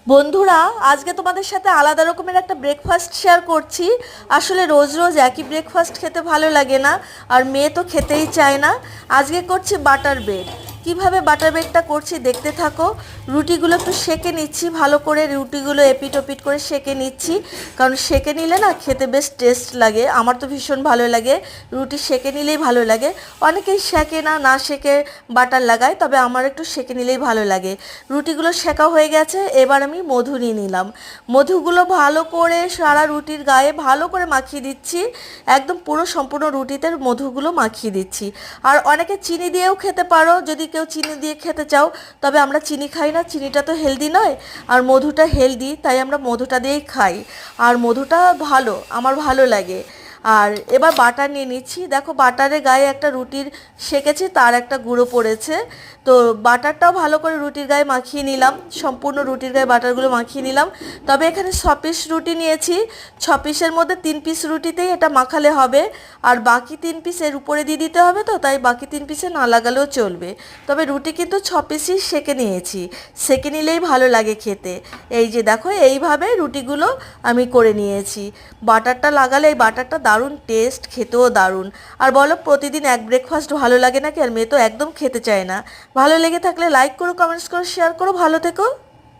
বন্ধুরা, আজকে তোমাদের সাথে আলাদা রকমের একটা ব্রেকফাস্ট শেয়ার করছি। আসলে রোজ রোজ একই ব্রেকফাস্ট খেতে ভালো লাগে না, আর মেয়ে তো খেতেই চায় না। আজকে করছি বাটার ব্রেড। কিভাবে বাটার ব্রেডটা করছি দেখতে থাকো। রুটিগুলো একটু সেঁকে নিচ্ছি ভালো করে, রুটিগুলো এপিট ওপিট করে সেঁকে নিচ্ছি, কারণ সেঁকে নিলে না খেতে বেশ টেস্ট লাগে। আমার তো ভীষণ ভালো লাগে, রুটি সেঁকে নিলেই ভালো লাগে। অনেকেই সেঁকে না, না সেঁকে বাটার লাগায়, তবে আমার একটু সেঁকে নিলেই ভালো লাগে। রুটিগুলো সেঁকা হয়ে গেছে, এবার আমি মধু নিয়ে নিলাম। মধুগুলো ভালো করে সারা রুটির গায়ে ভালো করে মাখিয়ে দিচ্ছি, একদম পুরো সম্পূর্ণ রুটিতে মধুগুলো মাখিয়ে দিচ্ছি। আর অনেকে চিনি দিয়েও খেতে পারো, যদি কেউ চিনি দিয়ে খেতে চাও। তবে আমরা চিনি খাই না, চিনিটা তো হেলদি নয়, আর মধুটা হেলদি, তাই আমরা মধুটা দিয়েই খাই। আর মধুটা ভালো, আমার ভালো লাগে। আর এবার বাটার নিয়ে নিচ্ছি। দেখো বাটারের গায়ে একটা রুটির সেঁকেছি, তার একটা গুঁড়ো পড়েছে। তো বাটারটাও ভালো করে রুটির গায়ে মাখিয়ে নিলাম, সম্পূর্ণ রুটির গায়ে বাটারগুলো মাখিয়ে নিলাম। তবে এখানে 6 পিস রুটি নিয়েছি, 6 পিসের মধ্যে 3 পিস রুটিতেই এটা মাখালে হবে। আর বাকি 3 পিস এর উপরে দিয়ে দিতে হবে, তো তাই বাকি 3 পিসে না লাগালেও চলবে। তবে রুটি কিন্তু 6 পিসই সেঁকে নিয়েছি, সেঁকে নিলেই ভালো লাগে খেতে। এই যে দেখো, এইভাবে রুটিগুলো আমি করে নিয়েছি। বাটারটা লাগালে এই বাটারটা দারুণ টেস্ট, খেতেও দারুণ। আর বলো, প্রতিদিন এক ব্রেকফাস্ট ভালো লাগে নাকি? আর মেয়ে তো একদম খেতে চায় না। ভালো লেগে থাকলে লাইক করো, কমেন্টস করো, শেয়ার করো। ভালো থেকো।